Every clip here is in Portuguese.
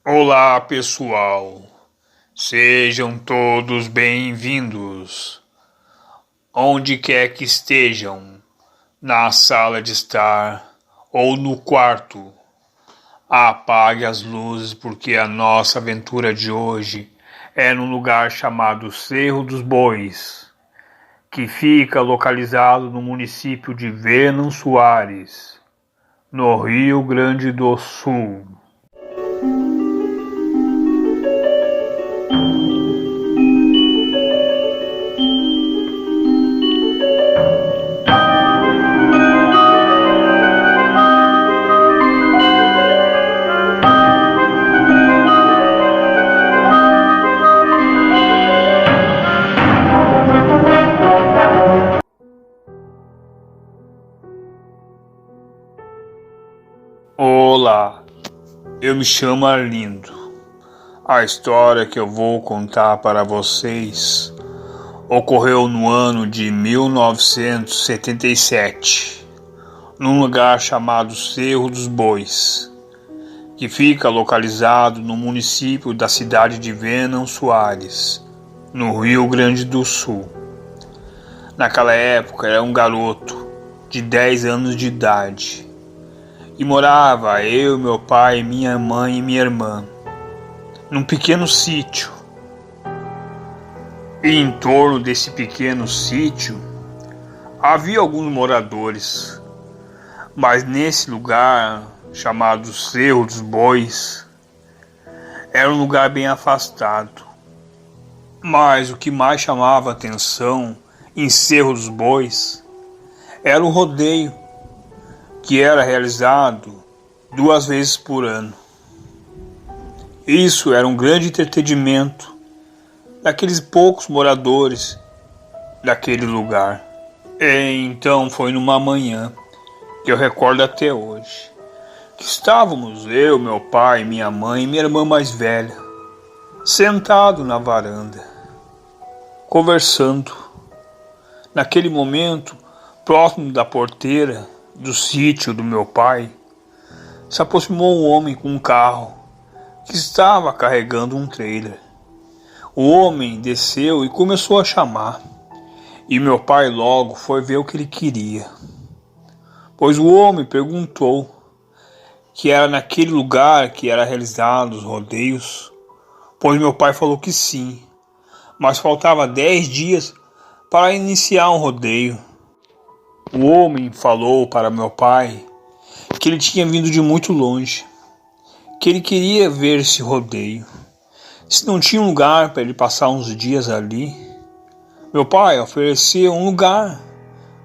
Olá, pessoal. Sejam todos bem-vindos. Onde quer que estejam, na sala de estar ou no quarto, apague as luzes porque a nossa aventura de hoje é num lugar chamado Cerro dos Bois, que fica localizado no município de Venâncio Soares, no Rio Grande do Sul. Olá, eu me chamo Arlindo. A história que eu vou contar para vocês ocorreu no ano de 1977, num lugar chamado Cerro dos Bois, que fica localizado no município da cidade de Venâncio Soares, no Rio Grande do Sul. Naquela época era um garoto de 10 anos de idade. E morava eu, meu pai, minha mãe e minha irmã num pequeno sítio. E em torno desse pequeno sítio havia alguns moradores, mas nesse lugar chamado Cerro dos Bois era um lugar bem afastado. Mas o que mais chamava atenção em Cerro dos Bois era o rodeio, que era realizado 2 vezes por ano. Isso era um grande entretenimento daqueles poucos moradores daquele lugar. Então foi numa manhã, que eu recordo até hoje, que estávamos eu, meu pai, minha mãe e minha irmã mais velha, sentados na varanda, conversando. Naquele momento, próximo da porteira do sítio do meu pai, se aproximou um homem com um carro que estava carregando um trailer. O homem desceu e começou a chamar, e meu pai logo foi ver o que ele queria, pois o homem perguntou que era naquele lugar que era realizado os rodeios, pois meu pai falou que sim, mas faltava 10 dias para iniciar um rodeio. O homem falou para meu pai que ele tinha vindo de muito longe, que ele queria ver esse rodeio. Se não tinha um lugar para ele passar uns dias ali, meu pai ofereceu um lugar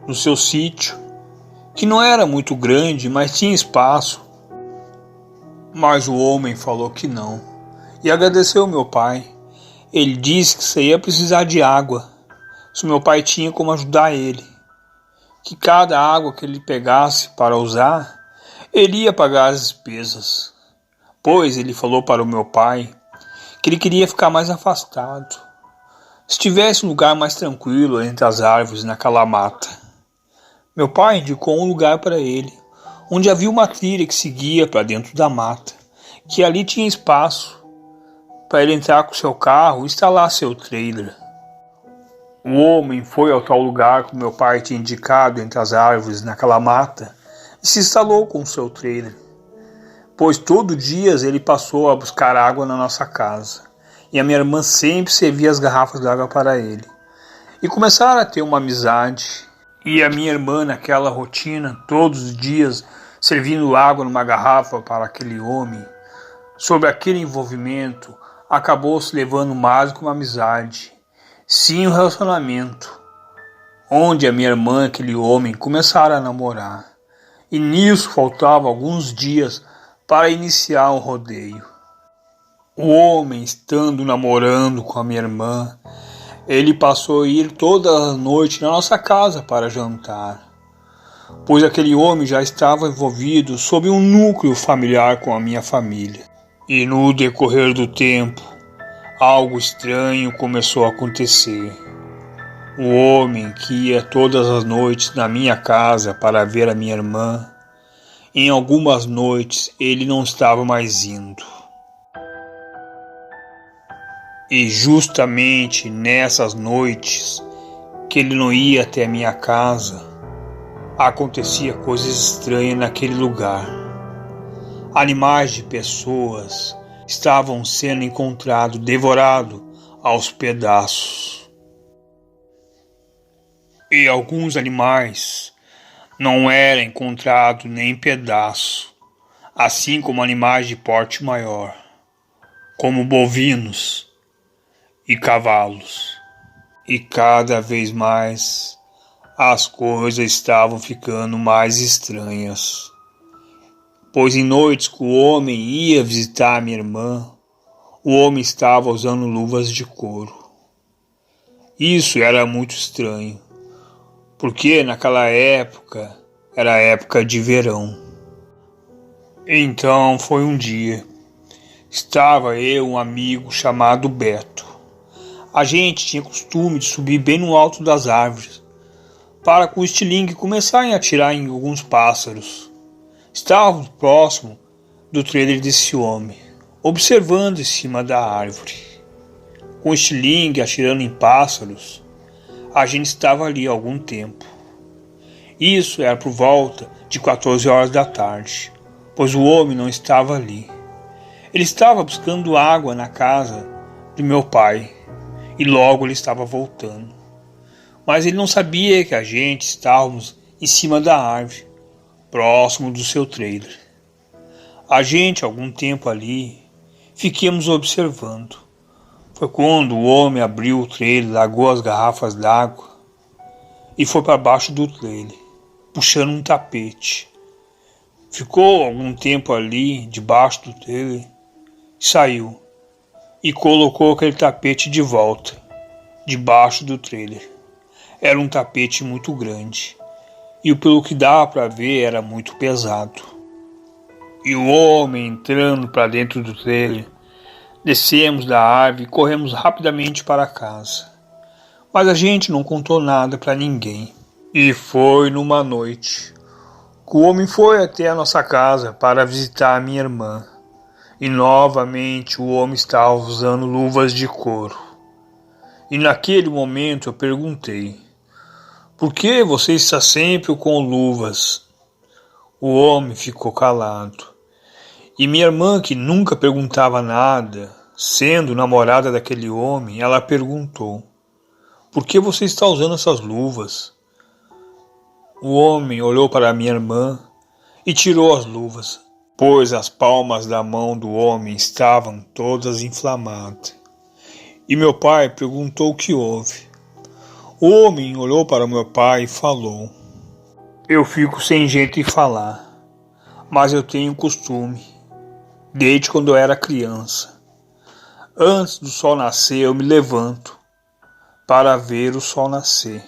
no seu sítio, que não era muito grande, mas tinha espaço. Mas o homem falou que não, e agradeceu meu pai. Ele disse que você ia precisar de água, se meu pai tinha como ajudar ele, que cada água que ele pegasse para usar, ele ia pagar as despesas. Pois ele falou para o meu pai que ele queria ficar mais afastado, se tivesse um lugar mais tranquilo entre as árvores naquela mata. Meu pai indicou um lugar para ele, onde havia uma trilha que seguia para dentro da mata, que ali tinha espaço para ele entrar com seu carro e instalar seu trailer. O homem foi ao tal lugar que meu pai tinha indicado entre as árvores naquela mata e se instalou com seu trailer, pois todo dia ele passou a buscar água na nossa casa e a minha irmã sempre servia as garrafas de água para ele. E começaram a ter uma amizade, e a minha irmã naquela rotina, todos os dias servindo água numa garrafa para aquele homem. Sobre aquele envolvimento, acabou se levando mais que uma amizade, sim um relacionamento, onde a minha irmã e aquele homem começaram a namorar. E nisso faltavam alguns dias para iniciar o rodeio. O homem, estando namorando com a minha irmã, ele passou a ir toda a noite na nossa casa para jantar, pois aquele homem já estava envolvido sob um núcleo familiar com a minha família. E no decorrer do tempo, algo estranho começou a acontecer. O homem que ia todas as noites na minha casa para ver a minha irmã, em algumas noites ele não estava mais indo. E justamente nessas noites que ele não ia até a minha casa, acontecia coisas estranhas naquele lugar. Animais de pessoas estavam sendo encontrados, devorados aos pedaços. E alguns animais não eram encontrados nem em pedaço, assim como animais de porte maior, como bovinos e cavalos. E cada vez mais as coisas estavam ficando mais estranhas, pois em noites que o homem ia visitar a minha irmã, o homem estava usando luvas de couro. Isso era muito estranho, porque naquela época era época de verão. Então foi um dia, estava eu e um amigo chamado Beto. A gente tinha costume de subir bem no alto das árvores, para com o estilingue começarem a atirar em alguns pássaros. Estávamos próximo do trailer desse homem, observando em cima da árvore. Com o estilingue atirando em pássaros, a gente estava ali há algum tempo. Isso era por volta de 14 horas da tarde, pois o homem não estava ali. Ele estava buscando água na casa do meu pai e logo ele estava voltando. Mas ele não sabia que a gente estávamos em cima da árvore, próximo do seu trailer. A gente, algum tempo ali, fiquemos observando. Foi quando o homem abriu o trailer, largou as garrafas d'água e foi para baixo do trailer, puxando um tapete. Ficou algum tempo ali, debaixo do trailer, saiu e colocou aquele tapete de volta, debaixo do trailer. Era um tapete muito grande e pelo que dava para ver era muito pesado. E o homem entrando para dentro do trailer, descemos da árvore e corremos rapidamente para casa. Mas a gente não contou nada para ninguém. E foi numa noite que o homem foi até a nossa casa para visitar a minha irmã. E novamente o homem estava usando luvas de couro. E naquele momento eu perguntei: por que você está sempre com luvas? O homem ficou calado. E minha irmã, que nunca perguntava nada, sendo namorada daquele homem, ela perguntou: por que você está usando essas luvas? O homem olhou para minha irmã e tirou as luvas, pois as palmas da mão do homem estavam todas inflamadas. E meu pai perguntou o que houve. O homem olhou para meu pai e falou: eu fico sem jeito de falar, mas eu tenho costume, desde quando eu era criança. Antes do sol nascer eu me levanto para ver o sol nascer,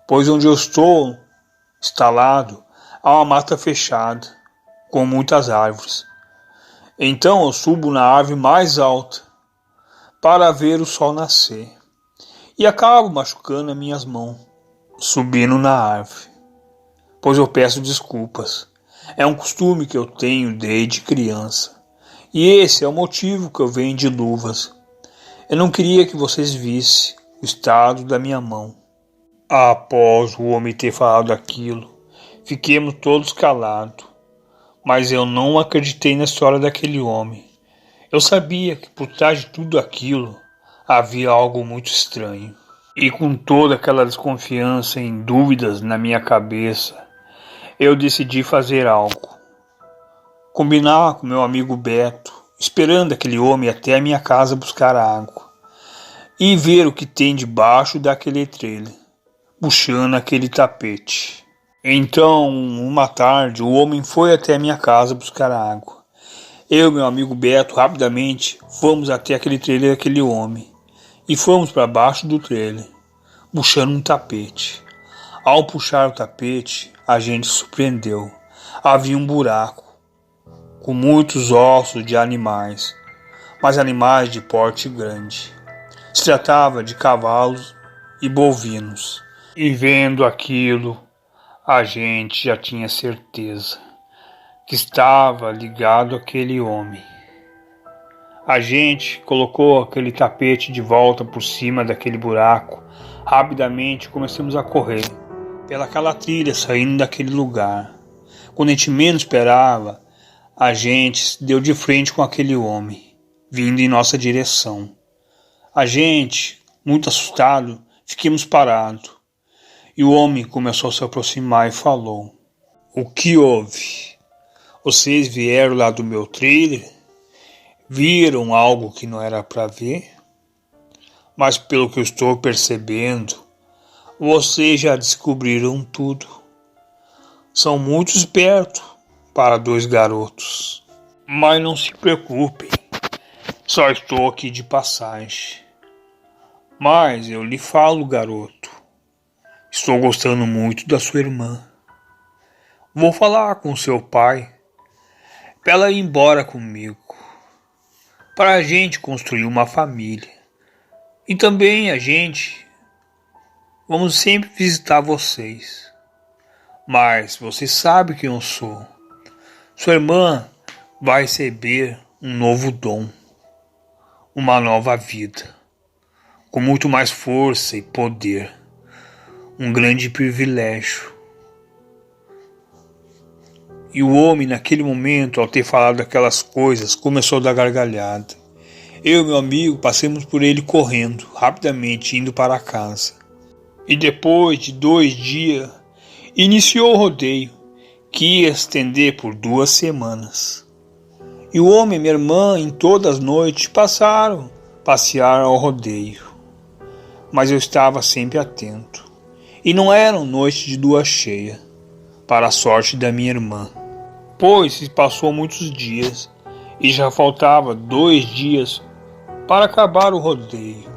pois onde eu estou instalado há uma mata fechada, com muitas árvores. Então eu subo na árvore mais alta para ver o sol nascer. E acabo machucando as minhas mãos, subindo na árvore, pois eu peço desculpas. É um costume que eu tenho desde criança. E esse é o motivo que eu venho de luvas. Eu não queria que vocês vissem o estado da minha mão. Após o homem ter falado aquilo, fiquemos todos calados. Mas eu não acreditei na história daquele homem. Eu sabia que por trás de tudo aquilo havia algo muito estranho. E com toda aquela desconfiança e dúvidas na minha cabeça, eu decidi fazer algo. Combinar com meu amigo Beto, esperando aquele homem até a minha casa buscar água. E ver o que tem debaixo daquele trailer, puxando aquele tapete. Então, uma tarde, o homem foi até a minha casa buscar água. Eu e meu amigo Beto, rapidamente, fomos até aquele trailer daquele homem. E fomos para baixo do trailer, puxando um tapete. Ao puxar o tapete, a gente se surpreendeu. Havia um buraco, com muitos ossos de animais, mas animais de porte grande. Se tratava de cavalos e bovinos. E vendo aquilo, a gente já tinha certeza que estava ligado àquele homem. A gente colocou aquele tapete de volta por cima daquele buraco. Rapidamente começamos a correr pelaquela trilha saindo daquele lugar. Quando a gente menos esperava, a gente se deu de frente com aquele homem, vindo em nossa direção. A gente, muito assustado, ficamos parados. E o homem começou a se aproximar e falou: "O que houve? Vocês vieram lá do meu trailer? Viram algo que não era para ver? Mas pelo que eu estou percebendo, vocês já descobriram tudo. São muito espertos para dois garotos. Mas não se preocupem, só estou aqui de passagem. Mas eu lhe falo, garoto, estou gostando muito da sua irmã. Vou falar com seu pai para ela ir embora comigo, para a gente construir uma família. E também a gente vamos sempre visitar vocês. Mas você sabe quem eu sou. Sua irmã vai receber um novo dom, uma nova vida, com muito mais força e poder, um grande privilégio." E o homem, naquele momento, ao ter falado aquelas coisas, começou a dar gargalhada. Eu e meu amigo passamos por ele correndo, rapidamente indo para casa. E depois de 2 dias, iniciou o rodeio, que ia se estender por 2 semanas. E o homem e minha irmã, em todas as noites, passearam ao rodeio. Mas eu estava sempre atento. E não eram noites de lua cheia, para a sorte da minha irmã. Pois se passou muitos dias, e já faltava 2 dias para acabar o rodeio.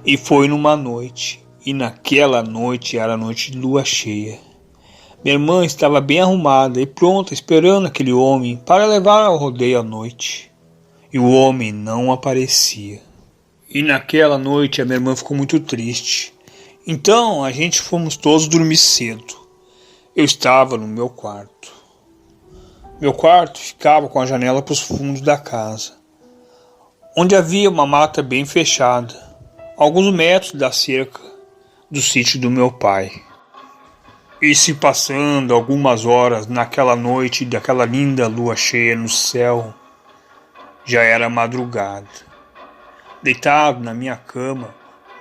E foi numa noite, e naquela noite era a noite de lua cheia. Minha irmã estava bem arrumada e pronta, esperando aquele homem para levar ao rodeio à noite. E o homem não aparecia. E naquela noite a minha irmã ficou muito triste. Então a gente fomos todos dormir cedo. Eu estava no meu quarto. Meu quarto ficava com a janela para os fundos da casa, onde havia uma mata bem fechada, alguns metros da cerca do sítio do meu pai. E se passando algumas horas naquela noite daquela linda lua cheia no céu, já era madrugada. Deitado na minha cama,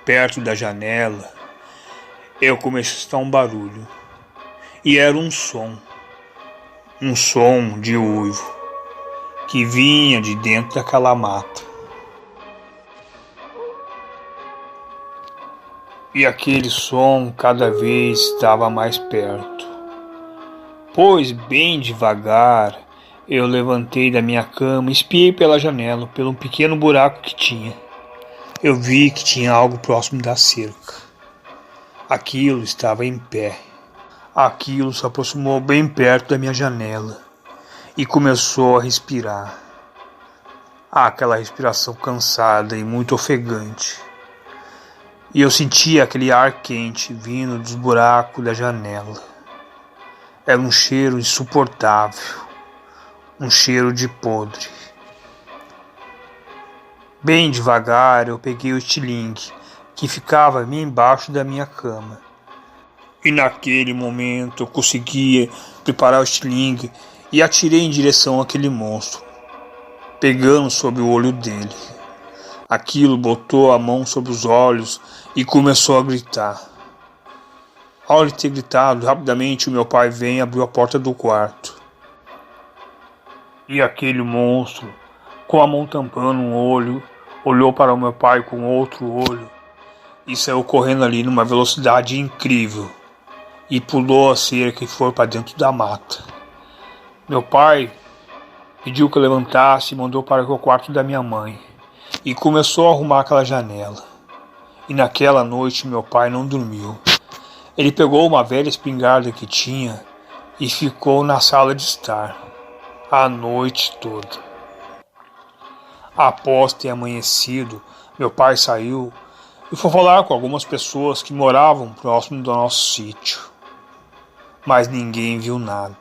perto da janela, eu comecei a escutar um barulho. E era um som de uivo, que vinha de dentro daquela mata. E aquele som cada vez estava mais perto. Pois bem devagar eu levantei da minha cama e espiei pela janela, pelo pequeno buraco que tinha. Eu vi que tinha algo próximo da cerca. Aquilo estava em pé. Aquilo se aproximou bem perto da minha janela e começou a respirar. Aquela respiração cansada e muito ofegante. E eu sentia aquele ar quente vindo dos buracos da janela. Era um cheiro insuportável, um cheiro de podre. Bem devagar eu peguei o estilingue, que ficava bem embaixo da minha cama. E naquele momento eu conseguia preparar o estilingue e atirei em direção àquele monstro, pegando sobre o olho dele. Aquilo botou a mão sobre os olhos e começou a gritar. Ao ele ter gritado, rapidamente o meu pai veio e abriu a porta do quarto. E aquele monstro, com a mão tampando um olho, olhou para o meu pai com outro olho e saiu correndo ali numa velocidade incrível e pulou a cerca e foi para dentro da mata. Meu pai pediu que eu levantasse e mandou para o quarto da minha mãe e começou a arrumar aquela janela. E naquela noite meu pai não dormiu. Ele pegou uma velha espingarda que tinha e ficou na sala de estar a noite toda. Após ter amanhecido, meu pai saiu e foi falar com algumas pessoas que moravam próximo do nosso sítio. Mas ninguém viu nada.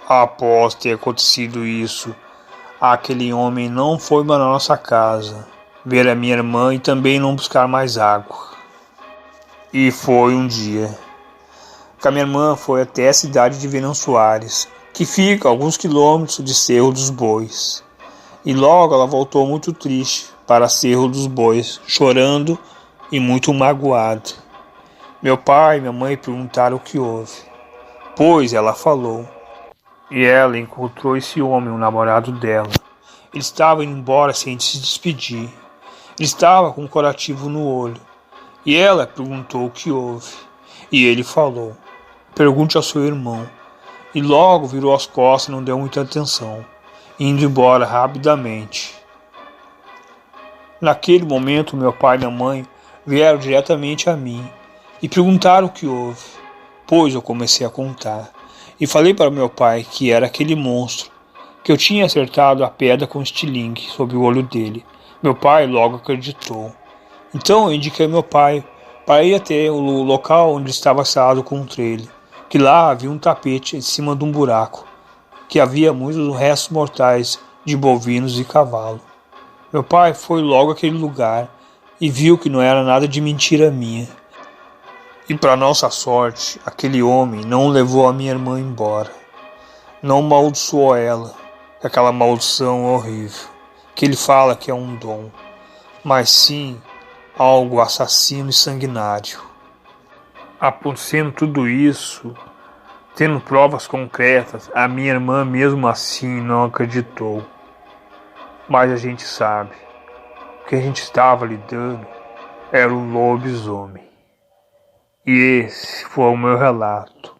Após ter acontecido isso, aquele homem não foi para nossa casa ver a minha irmã e também não buscar mais água. E foi um dia que a minha irmã foi até a cidade de Venão Soares, que fica a alguns quilômetros de Cerro dos Bois. E logo ela voltou muito triste para Cerro dos Bois, chorando e muito magoada. Meu pai e minha mãe perguntaram o que houve, pois ela falou. E ela encontrou esse homem, o namorado dela. Ele estava indo embora sem se despedir. Ele estava com um curativo no olho. E ela perguntou o que houve. E ele falou: pergunte ao seu irmão. E logo virou as costas e não deu muita atenção, indo embora rapidamente. Naquele momento, meu pai e minha mãe vieram diretamente a mim e perguntaram o que houve, pois eu comecei a contar. E falei para meu pai que era aquele monstro, que eu tinha acertado a pedra com estilingue sobre o olho dele. Meu pai logo acreditou. Então eu indiquei meu pai para ir até o local onde estava assado com o trailer, que lá havia um tapete em cima de um buraco, que havia muitos restos mortais de bovinos e cavalo. Meu pai foi logo àquele lugar e viu que não era nada de mentira minha. E para nossa sorte, aquele homem não levou a minha irmã embora. Não amaldiçoou ela, aquela maldição horrível, que ele fala que é um dom, mas sim algo assassino e sanguinário. Acontecendo tudo isso, tendo provas concretas, a minha irmã mesmo assim não acreditou. Mas a gente sabe, o que a gente estava lidando era o lobisomem. E esse foi o meu relato.